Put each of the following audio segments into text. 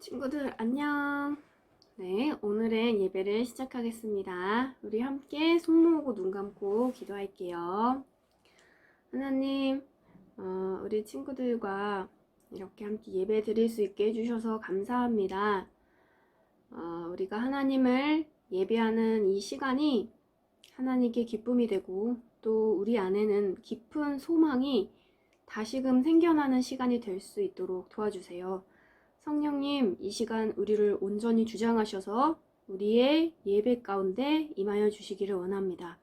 친구들 안녕. 네, 오늘의 예배를 시작하겠습니다. 우리 함께 손 모으고 눈 감고 기도할게요. 하나님, 우리 친구들과 이렇게 함께 예배 드릴 수 있게 해주셔서 감사합니다. 우리가 하나님을 예배하는 이 시간이 하나님께 기쁨이 되고 또 우리 안에는 깊은 소망이 다시금 생겨나는 시간이 될 수 있도록 도와주세요. 성령님, 이 시간 우리를 온전히 주장하셔서 우리의 예배 가운데 임하여 주시기를 원합니다.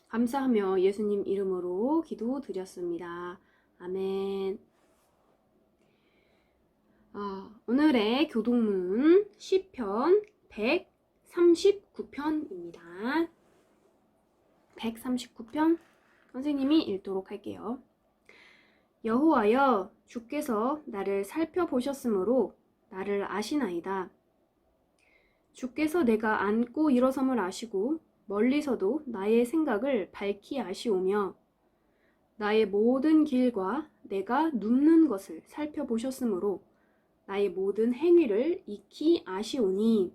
감사하며 예수님 이름으로 기도드렸습니다. 아멘. 오늘의 교동문 시편 139편입니다. 139편 선생님이 읽도록 할게요. 여호와여, 주께서 나를 살펴보셨으므로 나를 아시나이다. 주께서 내가 앉고 일어섬을 아시고 멀리서도 나의 생각을 밝히 아시오며 나의 모든 길과 내가 눕는 것을 살펴보셨으므로 나의 모든 행위를 익히 아시오니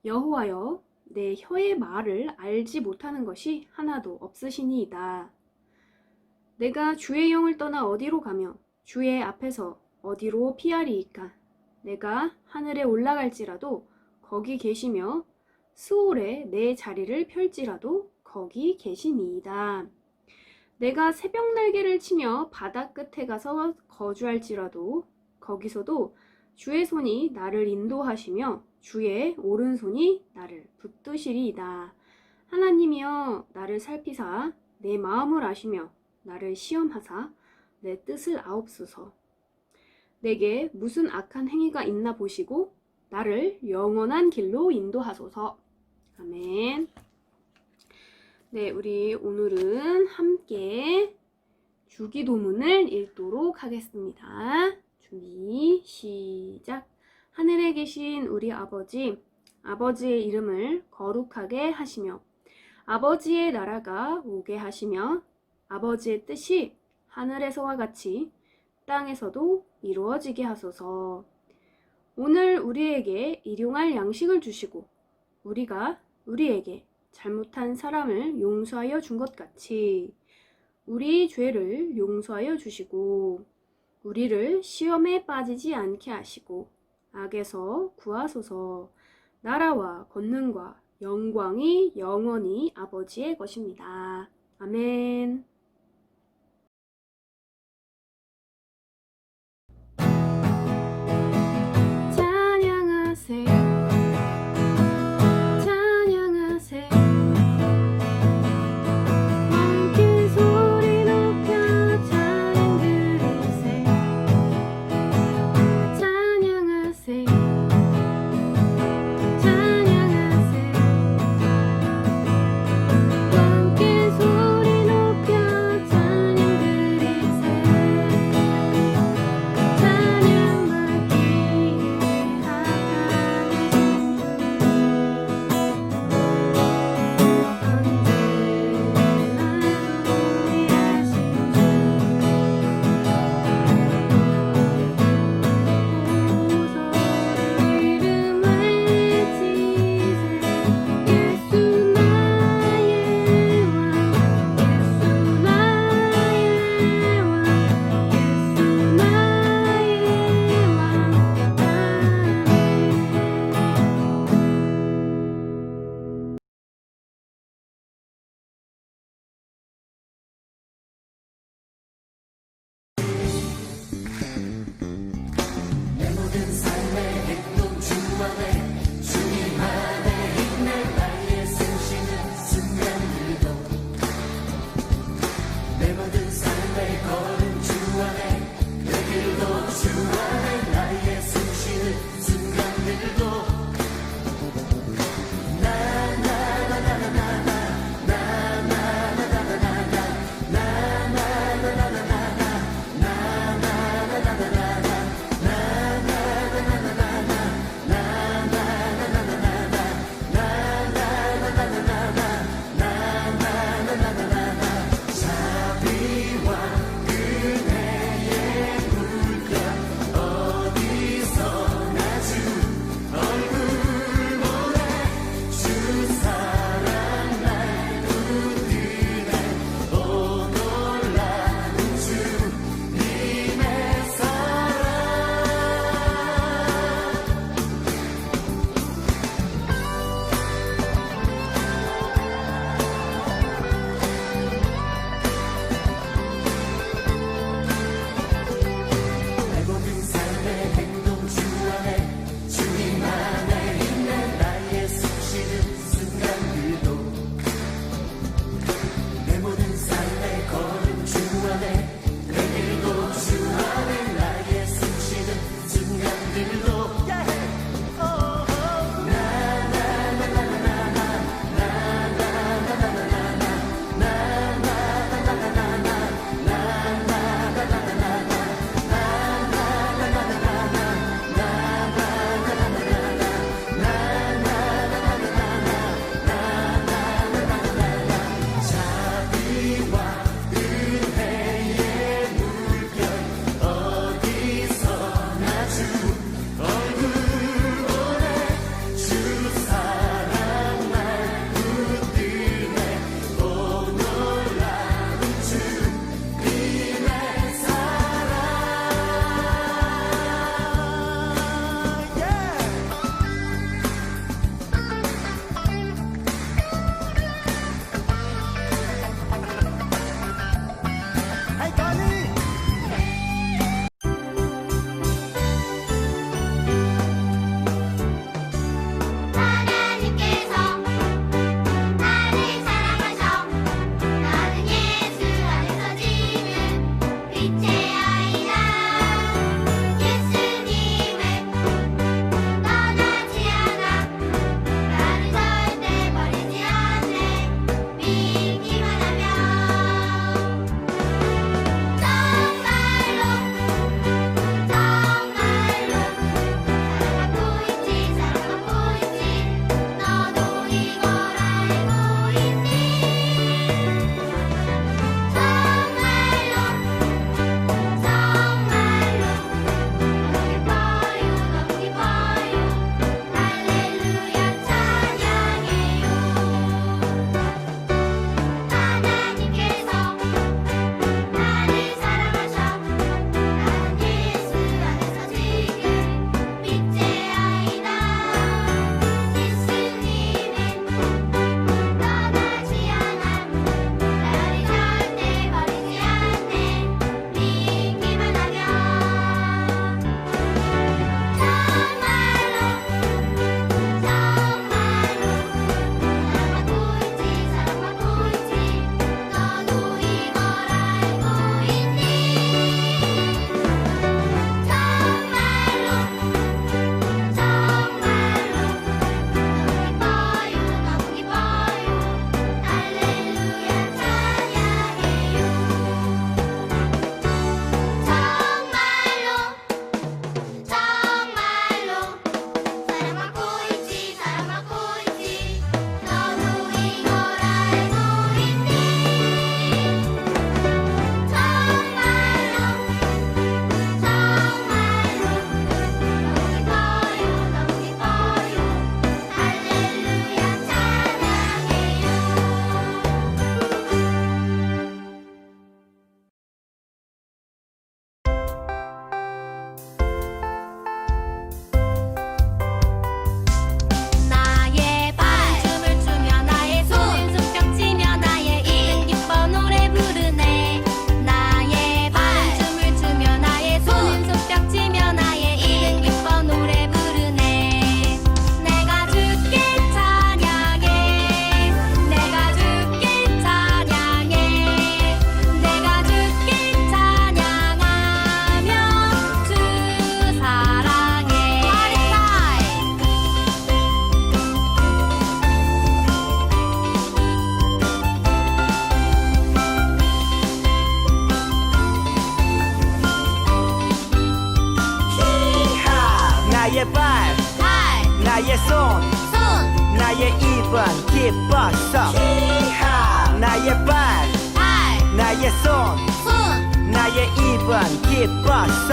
여호와여, 내 혀의 말을 알지 못하는 것이 하나도 없으시니이다. 내가 주의 영을 떠나 어디로 가며 주의 앞에서 어디로 피하리이까? 내가 하늘에 올라갈지라도 거기 계시며 스올에 내 자리를 펼지라도 거기 계시니이다. 내가 새벽 날개를 치며 바다 끝에 가서 거주할지라도 거기서도 주의 손이 나를 인도하시며 주의 오른손이 나를 붙드시리이다. 하나님이여, 나를 살피사 내 마음을 아시며 나를 시험하사 내 뜻을 아옵소서. 내게 무슨 악한 행위가 있나 보시고 나를 영원한 길로 인도하소서. 아멘. 네, 우리 오늘은 함께 주기도문을 읽도록 하겠습니다. 준비, 시작. 하늘에 계신 우리 아버지, 아버지의 이름을 거룩하게 하시며 아버지의 나라가 오게 하시며 아버지의 뜻이 하늘에서와 같이 땅에서도 이루어지게 하소서. 오늘 우리에게 일용할 양식을 주시고 우리가 우리에게 잘못한 사람을 용서하여 준 것 같이 우리 죄를 용서하여 주시고 우리를 시험에 빠지지 않게 하시고 악에서 구하소서. 나라와 권능과 영광이 영원히 아버지의 것입니다. 아멘. 찬양하세, 찬양하세. 함께 소리 높여 찬양 드리세. 찬양하세, 찬양하세. 함께 소리 높여 발 발, 나의 손 손, 나의 입은 기뻤어 나의 발 나의 손 손, 나의 입은 기뻤어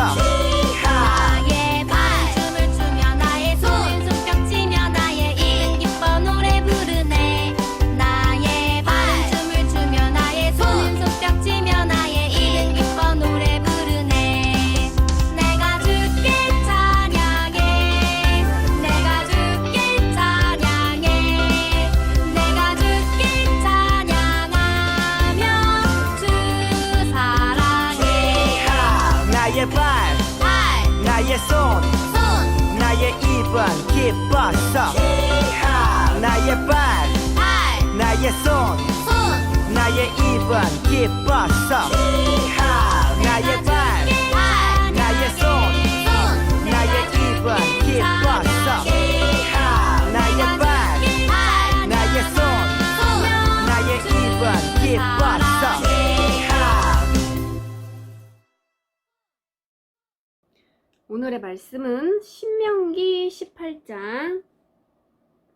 나의 발 춤을 추며 나의 손 손뼉 치며 나의 입 기뻐 노래 부르네 나의 발 춤을 추며 나의 손 손뼉 치며 나의 입 기뻐 노래 부르네 내가 주께 찬양해 내가 주께 찬양해 내가 주께 찬양하며 주 사랑해 나의 발 발, 나의 손 손, 나의 입은 기뻤어 나의 발 발, 나의 손 손, 나의 입은 기뻤어 나의 발 나의 손 나의 입은 기뻤어 나의 발 나의 손 나의 입은 기뻤어 오늘의 말씀은 신명기 18장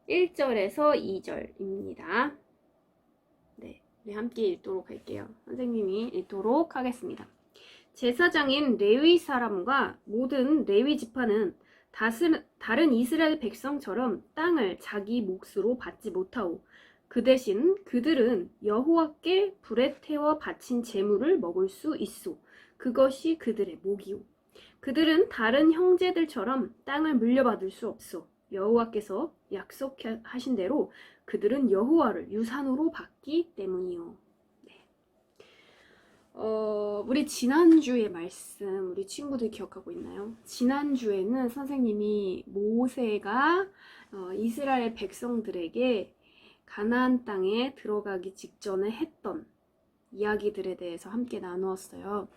1절에서 2절입니다. 네, 우리 함께 읽도록 할게요. 선생님이 읽도록 하겠습니다. 제사장인 레위 사람과 모든 레위 지파는 다른 이스라엘 백성처럼 땅을 자기 몫으로 받지 못하오. 그 대신 그들은 여호와께 불에 태워 바친 제물을 먹을 수 있소. 그것이 그들의 몫이오. 그들은 다른 형제들처럼 땅을 물려받을 수 없어. 여호와께서 약속하신 대로 그들은 여호와를 유산으로 받기 때문이요. 네. 우리 지난주의 말씀 우리 친구들 기억하고 있나요? 지난주에는 선생님이 모세가 이스라엘 백성들에게 가나안 땅에 들어가기 직전에 했던 이야기들에 대해서 함께 나누었어요.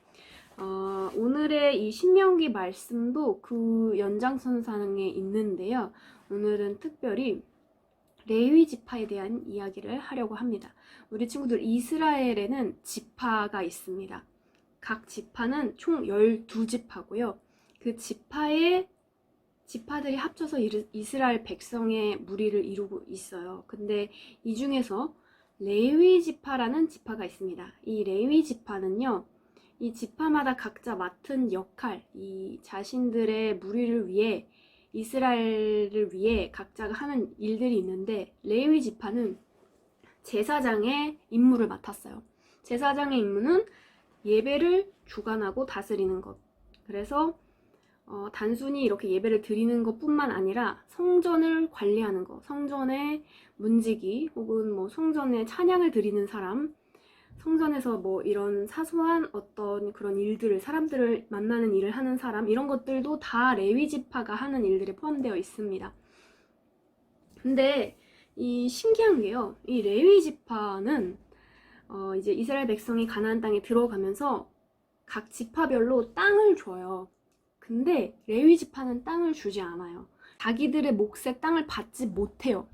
오늘의 이 신명기 말씀도 그 연장선상에 있는데요. 오늘은 특별히 레위 지파에 대한 이야기를 하려고 합니다. 우리 친구들 이스라엘에는 지파가 있습니다. 각 지파는 총 12지파고요. 그 지파들이 합쳐서 이스라엘 백성의 무리를 이루고 있어요. 근데 이 중에서 레위 지파라는 지파가 있습니다. 이 레위 지파는요. 이 지파마다 각자 맡은 역할, 이 자신들의 무리를 위해 이스라엘을 위해 각자가 하는 일들이 있는데 레위 지파는 제사장의 임무를 맡았어요. 제사장의 임무는 예배를 주관하고 다스리는 것. 그래서 단순히 이렇게 예배를 드리는 것뿐만 아니라 성전을 관리하는 것, 성전의 문지기 혹은 뭐 성전에 찬양을 드리는 사람, 성전에서 뭐 이런 사소한 어떤 그런 일들을 사람들을 만나는 일을 하는 사람 이런 것들도 다 레위 지파가 하는 일들에 포함되어 있습니다. 근데 이 신기한 게요. 이 레위 지파는 이제 이스라엘 백성이 가나안 땅에 들어가면서 각 지파별로 땅을 줘요. 근데 레위 지파는 땅을 주지 않아요. 자기들의 몫의 땅을 받지 못해요.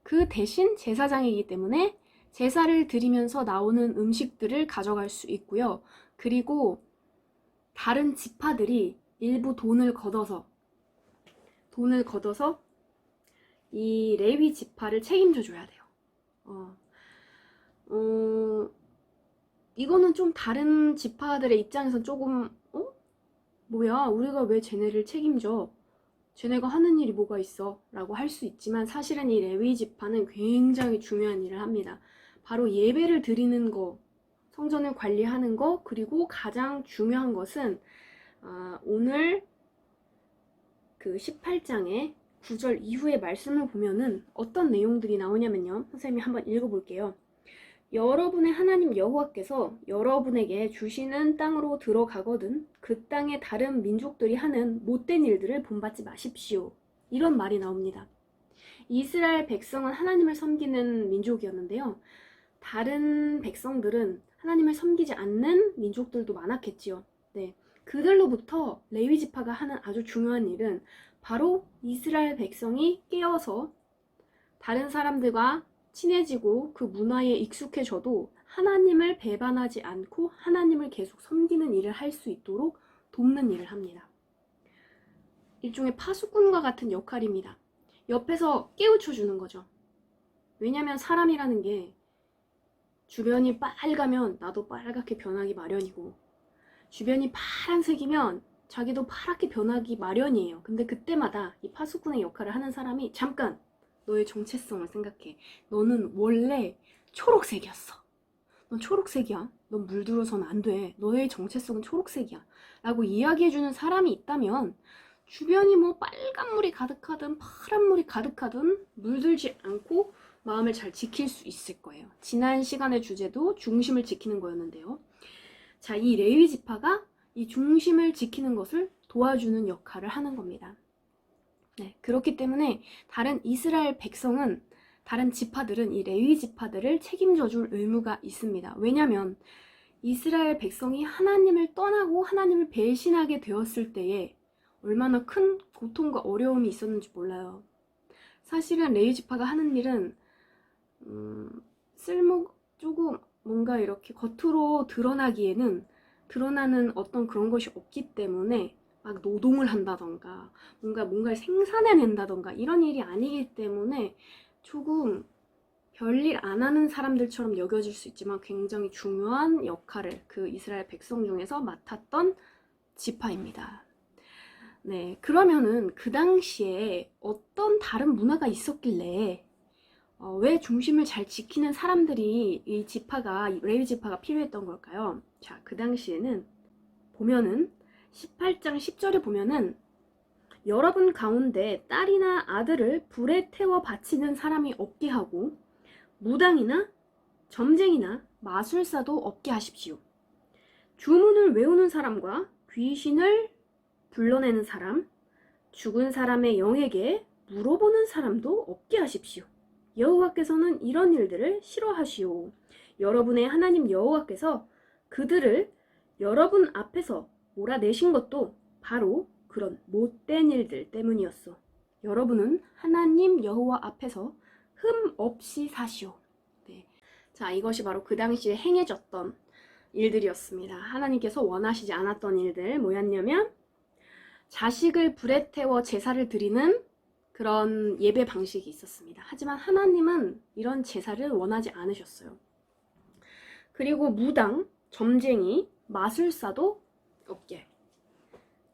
그 대신 제사장이기 때문에 제사를 드리면서 나오는 음식들을 가져갈 수 있고요. 그리고 다른 지파들이 일부 돈을 걷어서 이 레위 지파를 책임져 줘야 돼요. 이거는 좀 다른 지파들의 입장에서 조금 뭐야 우리가 왜 쟤네를 책임져? 쟤네가 하는 일이 뭐가 있어? 라고 할 수 있지만 사실은 이 레위 지파는 굉장히 중요한 일을 합니다. 바로 예배를 드리는 거, 성전을 관리하는 거, 그리고 가장 중요한 것은 오늘 그 18장의 9절 이후의 말씀을 보면은 어떤 내용들이 나오냐면요. 선생님이 한번 읽어볼게요. 여러분의 하나님 여호와께서 여러분에게 주시는 땅으로 들어가거든 그 땅의 다른 민족들이 하는 못된 일들을 본받지 마십시오. 이런 말이 나옵니다. 이스라엘 백성은 하나님을 섬기는 민족이었는데요. 다른 백성들은 하나님을 섬기지 않는 민족들도 많았겠지요. 네, 그들로부터 레위 지파가 하는 아주 중요한 일은 바로 이스라엘 백성이 깨어서 다른 사람들과 친해지고 그 문화에 익숙해져도 하나님을 배반하지 않고 하나님을 계속 섬기는 일을 할 수 있도록 돕는 일을 합니다. 일종의 파수꾼과 같은 역할입니다. 옆에서 깨우쳐 주는 거죠. 왜냐면 사람이라는 게 주변이 빨가면 나도 빨갛게 변하기 마련이고, 주변이 파란색이면 자기도 파랗게 변하기 마련이에요. 근데 그때마다 이 파수꾼의 역할을 하는 사람이 잠깐 너의 정체성을 생각해. 너는 원래 초록색이었어. 넌 초록색이야. 넌 물들어서는 안 돼. 너의 정체성은 초록색이야. 라고 이야기해주는 사람이 있다면 주변이 뭐 빨간 물이 가득하든 파란 물이 가득하든 물들지 않고 마음을 잘 지킬 수 있을 거예요. 지난 시간의 주제도 중심을 지키는 거였는데요. 자, 이 레위 지파가 이 중심을 지키는 것을 도와주는 역할을 하는 겁니다. 네, 그렇기 때문에 다른 이스라엘 백성은, 다른 지파들은 이 레위 지파들을 책임져 줄 의무가 있습니다. 왜냐하면 이스라엘 백성이 하나님을 떠나고 하나님을 배신하게 되었을 때에 얼마나 큰 고통과 어려움이 있었는지 몰라요. 사실은 레위 지파가 하는 일은 조금 뭔가 이렇게 겉으로 드러나는 어떤 그런 것이 없기 때문에 막 노동을 한다던가 뭔가를 생산해낸다던가 이런 일이 아니기 때문에 조금 별일 안 하는 사람들처럼 여겨질 수 있지만 굉장히 중요한 역할을 그 이스라엘 백성 중에서 맡았던 지파입니다. 네, 그러면은 그 당시에 어떤 다른 문화가 있었길래 왜 중심을 잘 지키는 사람들이 이 레위 지파가 필요했던 걸까요? 자, 그 당시에는 보면은 18장 10절에 보면은 여러분 가운데 딸이나 아들을 불에 태워 바치는 사람이 없게 하고 무당이나 점쟁이나 마술사도 없게 하십시오. 주문을 외우는 사람과 귀신을 불러내는 사람, 죽은 사람의 영에게 물어보는 사람도 없게 하십시오. 여호와께서는 이런 일들을 싫어하시오. 여러분의 하나님 여호와께서 그들을 여러분 앞에서 몰아내신 것도 바로 그런 못된 일들 때문이었어. 여러분은 하나님 여호와 앞에서 흠 없이 사시오. 네. 자, 이것이 바로 그 당시에 행해졌던 일들이었습니다. 하나님께서 원하시지 않았던 일들 뭐였냐면 자식을 불에 태워 제사를 드리는 그런 예배 방식이 있었습니다. 하지만 하나님은 이런 제사를 원하지 않으셨어요. 그리고 무당, 점쟁이, 마술사도 없게,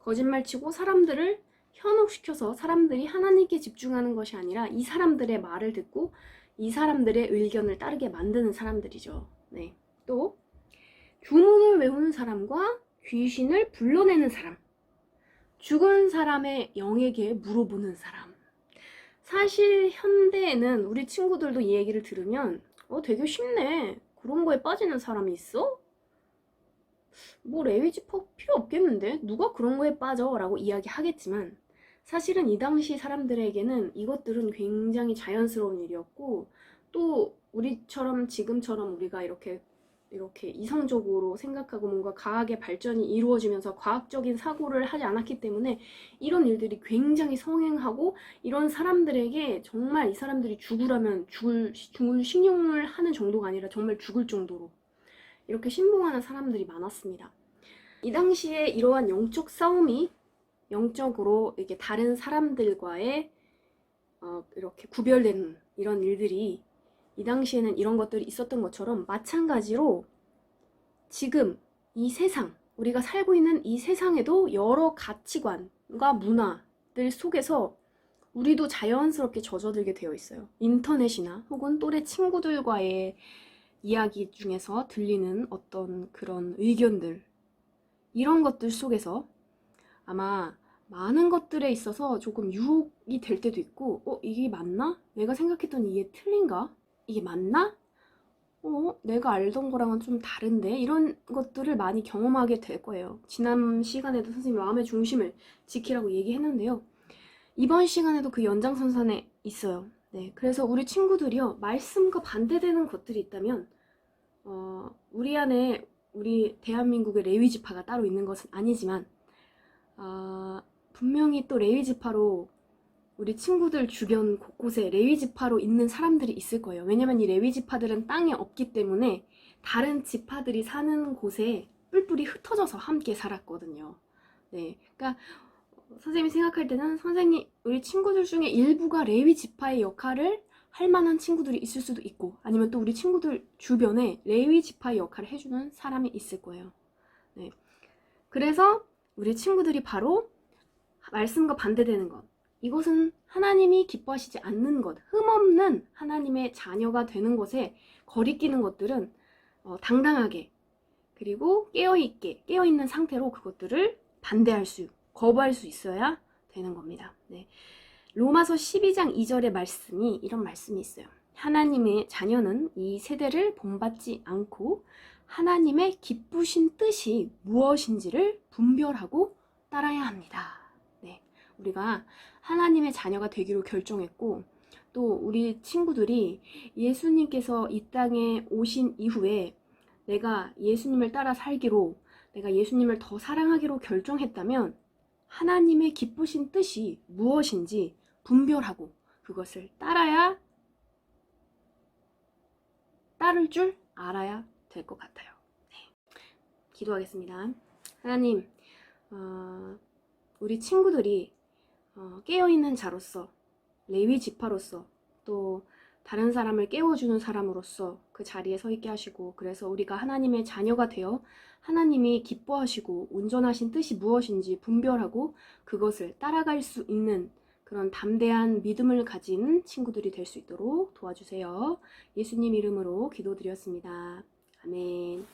거짓말치고 사람들을 현혹시켜서 사람들이 하나님께 집중하는 것이 아니라 이 사람들의 말을 듣고 이 사람들의 의견을 따르게 만드는 사람들이죠. 네. 또 주문을 외우는 사람과 귀신을 불러내는 사람, 죽은 사람의 영에게 물어보는 사람. 사실 현대에는 우리 친구들도 이 얘기를 들으면 되게 쉽네. 그런 거에 빠지는 사람이 있어? 뭐 레위 지파 필요 없겠는데? 누가 그런 거에 빠져? 라고 이야기하겠지만 사실은 이 당시 사람들에게는 이것들은 굉장히 자연스러운 일이었고, 또 우리처럼 지금처럼 우리가 이렇게 이성적으로 생각하고 뭔가 과학의 발전이 이루어지면서 과학적인 사고를 하지 않았기 때문에 이런 일들이 굉장히 성행하고, 이런 사람들에게 정말 이 사람들이 죽으라면 죽을 신용을 하는 정도가 아니라 정말 죽을 정도로 이렇게 신봉하는 사람들이 많았습니다. 이 당시에 이러한 영적 싸움이 영적으로 이렇게 다른 사람들과의 이렇게 구별되는 이런 일들이 이 당시에는 이런 것들이 있었던 것처럼 마찬가지로 지금 이 세상, 우리가 살고 있는 이 세상에도 여러 가치관과 문화들 속에서 우리도 자연스럽게 젖어들게 되어 있어요. 인터넷이나 혹은 또래 친구들과의 이야기 중에서 들리는 어떤 그런 의견들, 이런 것들 속에서 아마 많은 것들에 있어서 조금 유혹이 될 때도 있고, 이게 맞나? 내가 생각했던 이게 틀린가? 이게 맞나? 내가 알던 거랑은 좀 다른데? 이런 것들을 많이 경험하게 될 거예요. 지난 시간에도 선생님이 마음의 중심을 지키라고 얘기했는데요. 이번 시간에도 그 연장선상에 있어요. 네, 그래서 우리 친구들이요, 말씀과 반대되는 것들이 있다면 우리 안에 우리 대한민국의 레위 지파가 따로 있는 것은 아니지만 분명히 또 레위 지파로 우리 친구들 주변 곳곳에 레위 지파로 있는 사람들이 있을 거예요. 왜냐면 이 레위 지파들은 땅에 없기 때문에 다른 지파들이 사는 곳에 뿔뿔이 흩어져서 함께 살았거든요. 네, 그러니까 선생님이 생각할 때는 선생님, 우리 친구들 중에 일부가 레위 지파의 역할을 할 만한 친구들이 있을 수도 있고, 아니면 또 우리 친구들 주변에 레위 지파의 역할을 해주는 사람이 있을 거예요. 네. 그래서 우리 친구들이 바로 말씀과 반대되는 것, 이것은 하나님이 기뻐하시지 않는 것, 흠없는 하나님의 자녀가 되는 것에 거리끼는 것들은 당당하게, 그리고 깨어있는 상태로 그것들을 거부할 수 있어야 되는 겁니다. 네. 로마서 12장 2절의 말씀이 이런 말씀이 있어요. 하나님의 자녀는 이 세대를 본받지 않고 하나님의 기쁘신 뜻이 무엇인지를 분별하고 따라야 합니다. 네. 우리가 하나님의 자녀가 되기로 결정했고, 또 우리 친구들이 예수님께서 이 땅에 오신 이후에 내가 예수님을 따라 살기로, 내가 예수님을 더 사랑하기로 결정했다면 하나님의 기쁘신 뜻이 무엇인지 분별하고 그것을 따를 줄 알아야 될 것 같아요. 네. 기도하겠습니다. 하나님, 우리 친구들이 깨어있는 자로서, 레위 지파로서, 또 다른 사람을 깨워주는 사람으로서 그 자리에 서 있게 하시고, 그래서 우리가 하나님의 자녀가 되어 하나님이 기뻐하시고 온전하신 뜻이 무엇인지 분별하고 그것을 따라갈 수 있는 그런 담대한 믿음을 가진 친구들이 될 수 있도록 도와주세요. 예수님 이름으로 기도드렸습니다. 아멘.